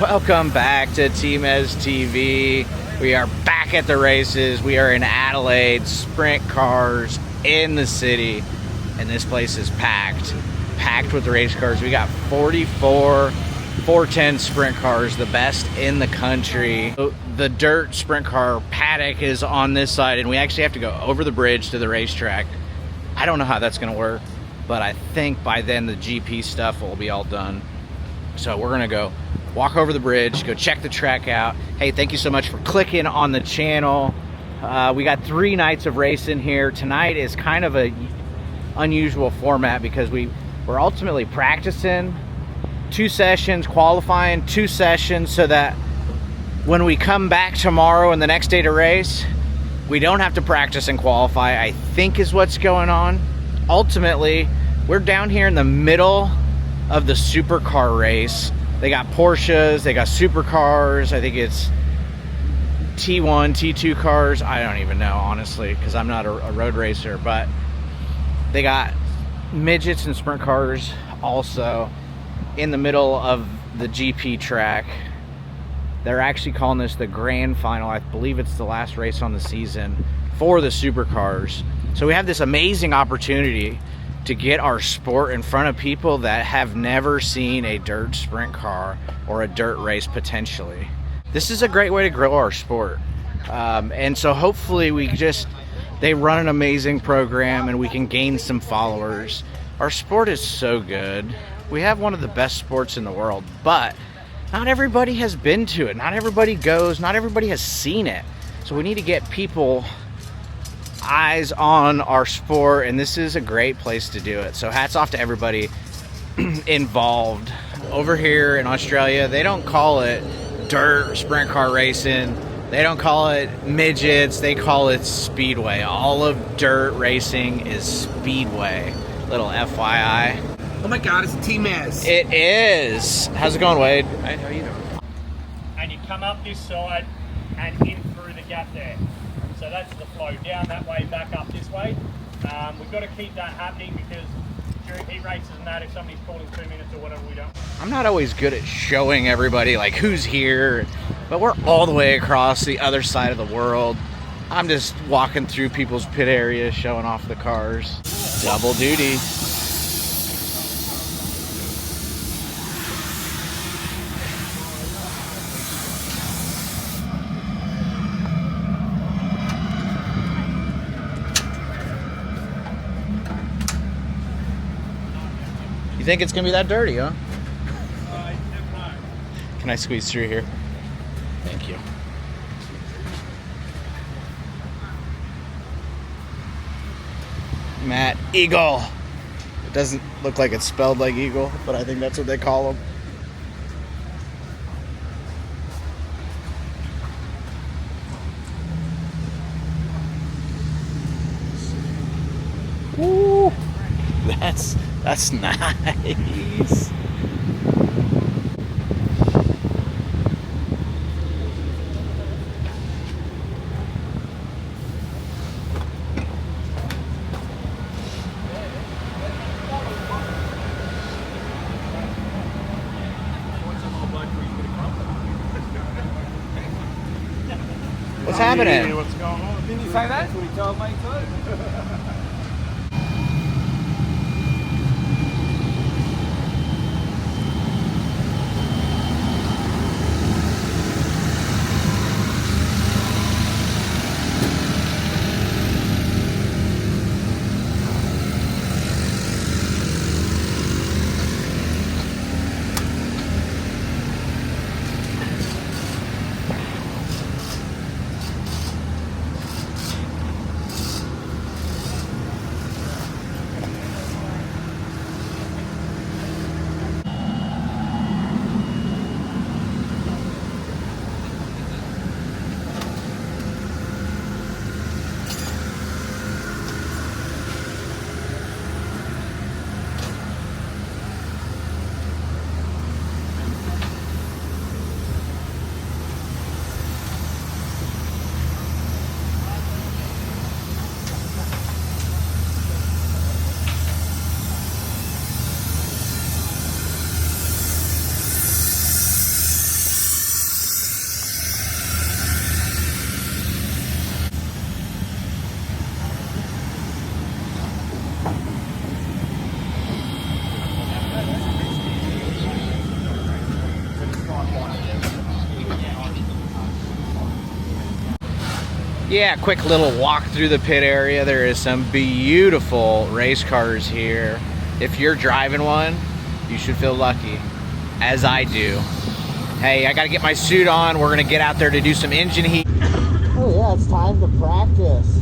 Welcome back to Tmeztv. We are back at the races. We are in Adelaide, sprint cars in the city, and this place is packed with race cars. We got 44 410 sprint cars, the best in the country. The dirt sprint car paddock is on this side, and we actually have to go over the bridge to the racetrack. I don't know how that's gonna work, but I think by then the GP stuff will be all done. So we're gonna go walk over the bridge, go check the track out. Hey, thank you so much for clicking on the channel. We got 3 nights of racing here. Tonight is kind of a unusual format because we're ultimately practicing 2 sessions, qualifying 2 sessions, so that when we come back tomorrow and the next day to race, we don't have to practice and qualify, I think is what's going on. Ultimately, we're down here in the middle of the supercar race. They got Porsches, they got supercars, I think it's T1, T2 cars. I don't even know, honestly, because I'm not a road racer, but they got midgets and sprint cars also in the middle of the GP track. They're actually calling this the grand final. I believe it's the last race on the season for the supercars. So we have this amazing opportunity to get our sport in front of people that have never seen a dirt sprint car or a dirt race potentially. This is a great way to grow our sport. And so hopefully they run an amazing program and we can gain some followers. Our sport is so good. We have one of the best sports in the world, but not everybody has been to it. Not everybody goes, not everybody has seen it. So we need to get people eyes on our sport, and this is a great place to do it. So hats off to everybody involved. Over here in Australia, they don't call it dirt sprint car racing. They don't call it midgets, they call it speedway. All of dirt racing is speedway. Little FYI. Oh my God, it's Tmez. It is. How's it going, Wade? Hey, how you doing? And you come up this side and in through the gap there. So that's the flow, down that way, back up this way. We've got to keep that happening because during heat races and that, if somebody's pulling 2 minutes or whatever, we don't. I'm not always good at showing everybody like who's here, but we're all the way across the other side of the world. I'm just walking through people's pit areas, showing off the cars. Double duty. You think it's gonna be that dirty, huh? Can I squeeze through here? Thank you. Matt Eagle. It doesn't look like it's spelled like eagle, but I think that's what they call them. Woo! That's nice. What's happening? What's going on? Didn't you say that? That's what he told me too. Yeah, quick little walk through the pit area. There is some beautiful race cars here. If you're driving one, you should feel lucky, as I do. Hey, I gotta get my suit on. We're gonna get out there to do some engine heat. Oh yeah, it's time to practice.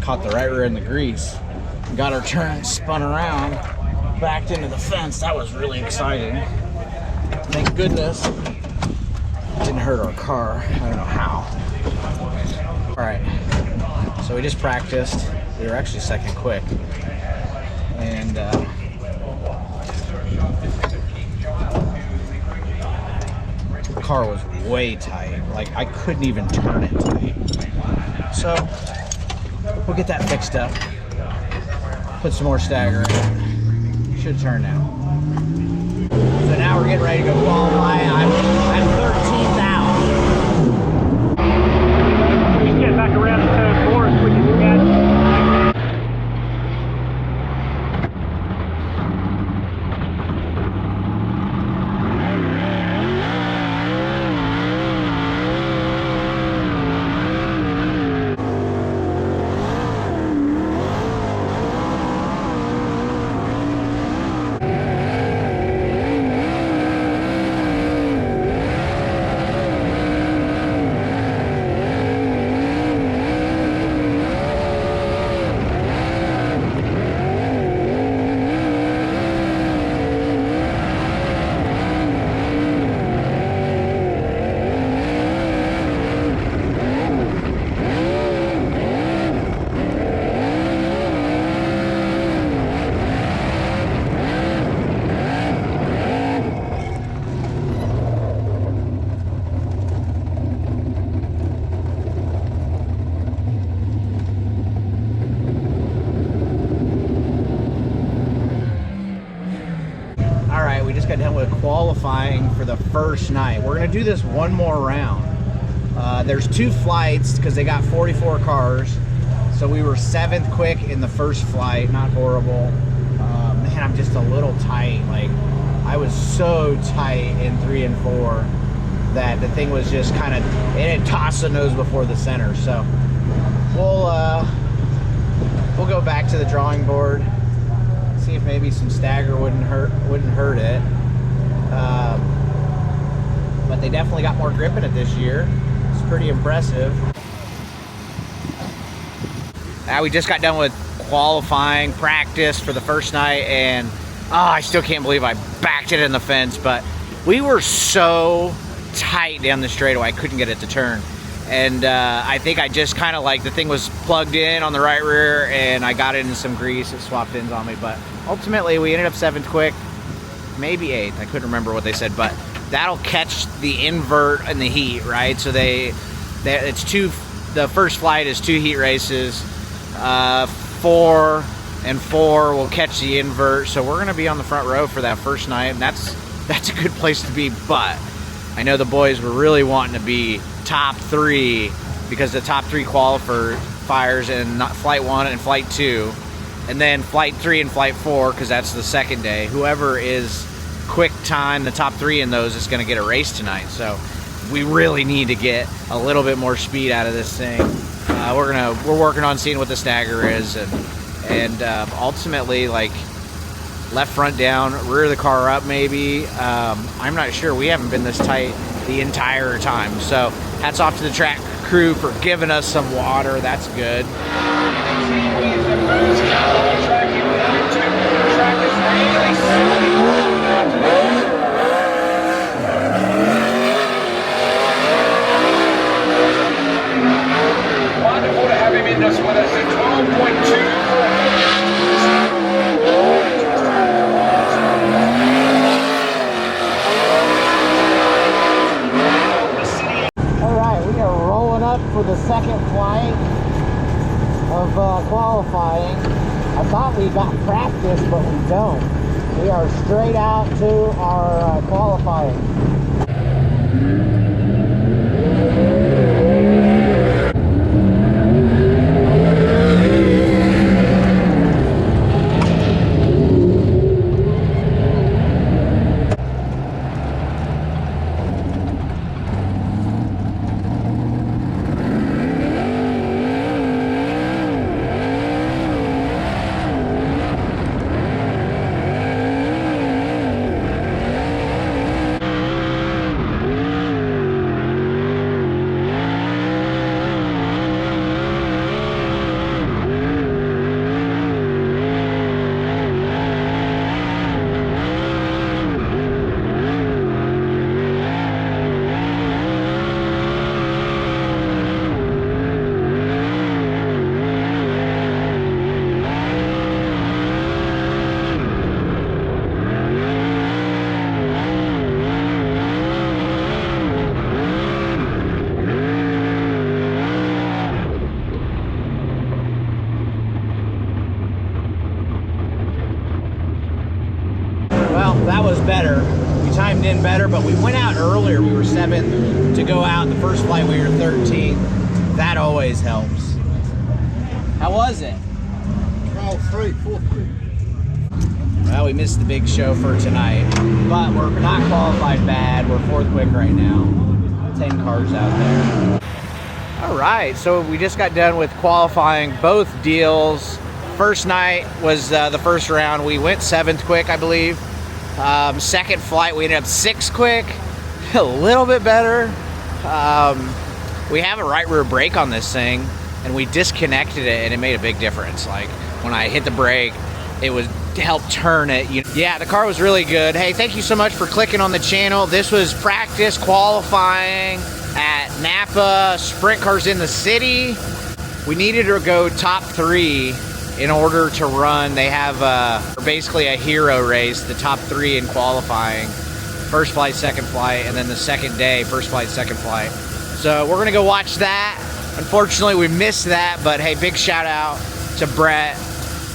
Caught the right rear in the grease, got her turned, spun around, backed into the fence. That was really exciting. Thank goodness didn't hurt our car. I don't know how. All right, so we just practiced. We were actually second quick, and the car was way tight. Like I couldn't even turn it tight. So we'll get that fixed up. Put some more stagger in. Should turn now. So now we're getting ready to go qualify. I'm 13th out. Just get back around to turn 4 as quick as you can. Got done with qualifying for the first night. We're gonna do this one more round. There's 2 flights because they got 44 cars, so we were 7th quick in the first flight. Not horrible. Man, I'm just a little tight. Like I was so tight in 3 and 4 that the thing was just kind of, it tossed the nose before the center. So we'll go back to the drawing board, see if maybe some stagger wouldn't hurt it. But they definitely got more grip in it this year. It's pretty impressive. Now we just got done with qualifying practice for the first night, and I still can't believe I backed it in the fence, but we were so tight down the straightaway I couldn't get it to turn. And I think I just kind of like, the thing was plugged in on the right rear and I got it in some grease. It swapped ends on me, but ultimately we ended up 7th quick, maybe 8th. I couldn't remember what they said, but that'll catch the invert and the heat, right? So the first flight is 2 heat races. 4 and 4 will catch the invert. So we're gonna be on the front row for that first night, and that's a good place to be. But I know the boys were really wanting to be top 3 because the top 3 qualifiers in flight 1 and flight 2, and then flight 3 and flight 4, because that's the second day. Whoever is quick time the top 3 in those is going to get a race tonight. So we really need to get a little bit more speed out of this thing. We're working on seeing what the stagger is, and ultimately, like, left front down, rear the car up maybe. I'm not sure. We haven't been this tight the entire time. So hats off to the track crew for giving us some water. That's good. Wonderful to have him in this with us at 12.2. For the second flight of qualifying. I thought we got practice, but we don't. We are straight out to our qualifying. That was better. We timed in better, but we went out earlier. We were 7th to go out. The first flight we were 13th. That always helps. How was it? 12-3, 4th. Well, we missed the big show for tonight, but we're not qualified bad. We're 4th quick right now. 10 cars out there. All right, so we just got done with qualifying both deals. First night was the first round. We went 7th quick, I believe. Second flight, we ended up 6th quick, a little bit better. We have a right rear brake on this thing, and we disconnected it, and it made a big difference. Like, when I hit the brake, it would help turn it. Yeah, the car was really good. Hey, thank you so much for clicking on the channel. This was practice qualifying at Napa Sprint Cars in the City. We needed to go top 3 in order to run. They have basically a hero race, the top 3 in qualifying. First flight, second flight, and then the second day, first flight, second flight. So we're gonna go watch that. Unfortunately, we missed that, but hey, big shout out to Brett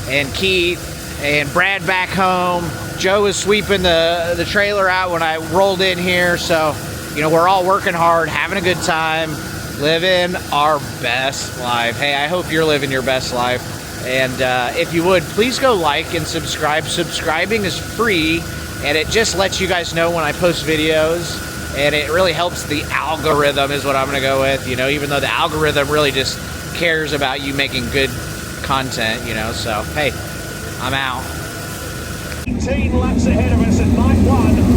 and Keith and Brad back home. Joe was sweeping the trailer out when I rolled in here. So, you know, we're all working hard, having a good time, living our best life. Hey, I hope you're living your best life. And if you would, please go like and subscribe. Subscribing is free, and it just lets you guys know when I post videos, and it really helps the algorithm is what I'm gonna go with, you know, even though the algorithm really just cares about you making good content, you know. So hey, I'm out. 18 laps ahead of us at night 1.